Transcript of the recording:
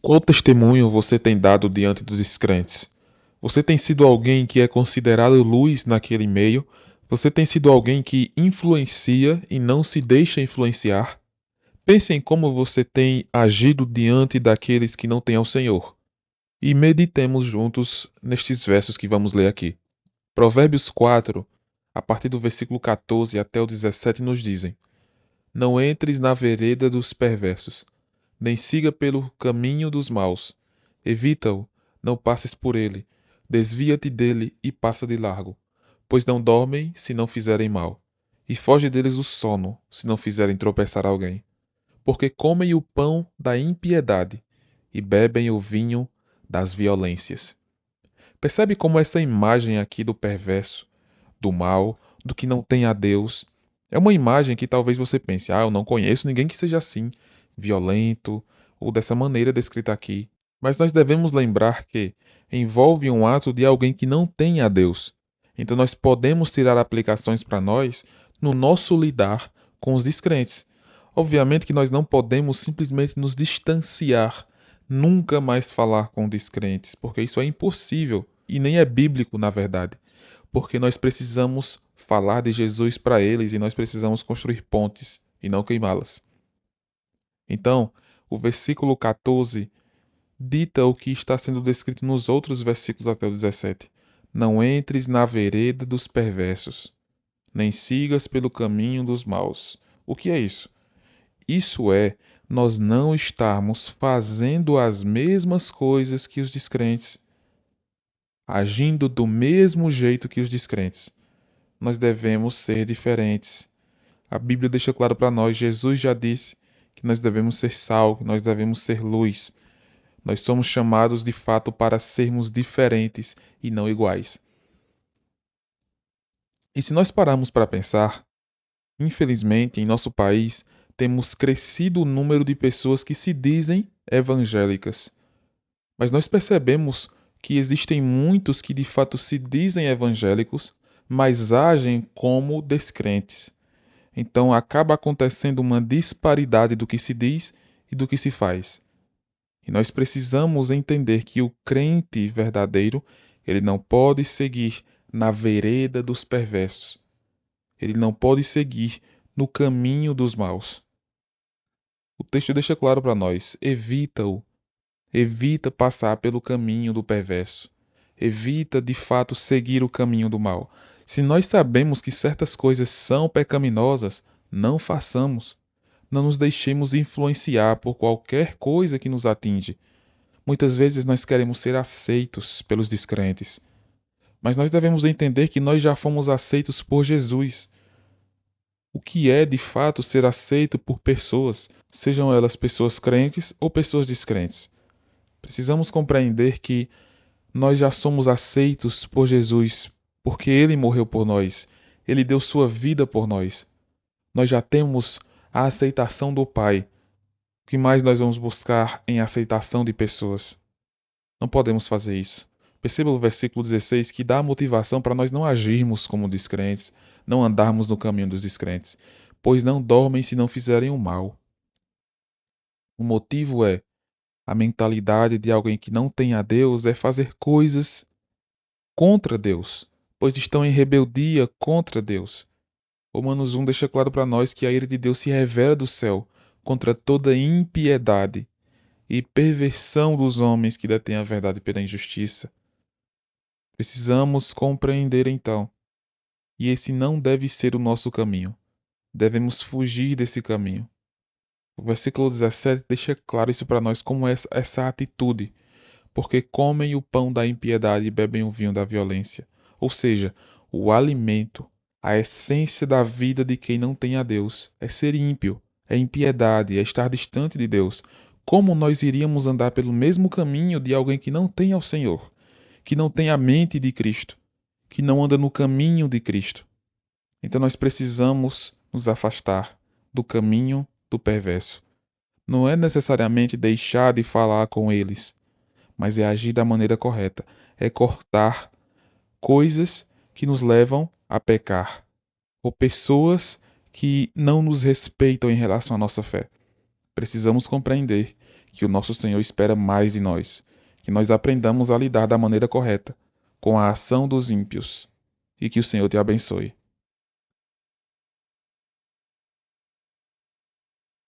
Qual testemunho você tem dado diante dos descrentes? Você tem sido alguém que é considerado luz naquele meio? Você tem sido alguém que influencia e não se deixa influenciar? Pense em como você tem agido diante daqueles que não têm ao Senhor. E meditemos juntos nestes versos que vamos ler aqui. Provérbios 4, a partir do versículo 14 até o 17, nos dizem: Não entres na vereda dos perversos, nem siga pelo caminho dos maus. Evita-o, não passes por ele. Desvia-te dele e passa de largo, pois não dormem se não fizerem mal, e foge deles o sono, se não fizerem tropeçar alguém. Porque comem o pão da impiedade e bebem o vinho das violências. Percebe como essa imagem aqui do perverso, do mal, do que não tem a Deus, é uma imagem que talvez você pense: eu não conheço ninguém que seja assim, violento, ou dessa maneira descrita aqui. Mas nós devemos lembrar que envolve um ato de alguém que não tem a Deus. Então nós podemos tirar aplicações para nós no nosso lidar com os descrentes. Obviamente que nós não podemos simplesmente nos distanciar, nunca mais falar com descrentes, porque isso é impossível e nem é bíblico, na verdade. Porque nós precisamos falar de Jesus para eles e nós precisamos construir pontes e não queimá-las. Então, o versículo 14 dita o que está sendo descrito nos outros versículos até o 17. Não entres na vereda dos perversos, nem sigas pelo caminho dos maus. O que é isso? Isso é nós não estarmos fazendo as mesmas coisas que os descrentes, agindo do mesmo jeito que os descrentes. Nós devemos ser diferentes. A Bíblia deixa claro para nós, Jesus já disse que nós devemos ser sal, que nós devemos ser luz. Nós somos chamados de fato para sermos diferentes e não iguais. E se nós pararmos para pensar, infelizmente, em nosso país, temos crescido o número de pessoas que se dizem evangélicas. Mas nós percebemos que existem muitos que de fato se dizem evangélicos, mas agem como descrentes. Então acaba acontecendo uma disparidade do que se diz e do que se faz. E nós precisamos entender que o crente verdadeiro, ele não pode seguir na vereda dos perversos. Ele não pode seguir no caminho dos maus. O texto deixa claro para nós: evita-o. Evita passar pelo caminho do perverso. Evita de fato seguir o caminho do mal. Se nós sabemos que certas coisas são pecaminosas, não façamos. Não nos deixemos influenciar por qualquer coisa que nos atinge. Muitas vezes nós queremos ser aceitos pelos descrentes, mas nós devemos entender que nós já fomos aceitos por Jesus. O que é de fato ser aceito por pessoas, sejam elas pessoas crentes ou pessoas descrentes? Precisamos compreender que nós já somos aceitos por Jesus, porque Ele morreu por nós, Ele deu sua vida por nós. Nós já temos a aceitação do Pai. O que mais nós vamos buscar em aceitação de pessoas? Não podemos fazer isso. Perceba o versículo 16 que dá a motivação para nós não agirmos como descrentes, não andarmos no caminho dos descrentes, pois não dormem se não fizerem o mal. O motivo é a mentalidade de alguém que não tem a Deus é fazer coisas contra Deus, pois estão em rebeldia contra Deus. Romanos 1 deixa claro para nós que a ira de Deus se revela do céu contra toda impiedade e perversão dos homens que detêm a verdade pela injustiça. Precisamos compreender então, e esse não deve ser o nosso caminho. Devemos fugir desse caminho. O versículo 17 deixa claro isso para nós como essa atitude, porque comem o pão da impiedade e bebem o vinho da violência. Ou seja, o alimento, a essência da vida de quem não tem a Deus é ser ímpio, é impiedade, é estar distante de Deus. Como nós iríamos andar pelo mesmo caminho de alguém que não tem ao Senhor, que não tem a mente de Cristo, que não anda no caminho de Cristo? Então nós precisamos nos afastar do caminho do perverso. Não é necessariamente deixar de falar com eles, mas é agir da maneira correta. É cortar coisas que nos levam a pecar, ou pessoas que não nos respeitam em relação à nossa fé. Precisamos compreender que o nosso Senhor espera mais de nós, que nós aprendamos a lidar da maneira correta com a ação dos ímpios, e que o Senhor te abençoe.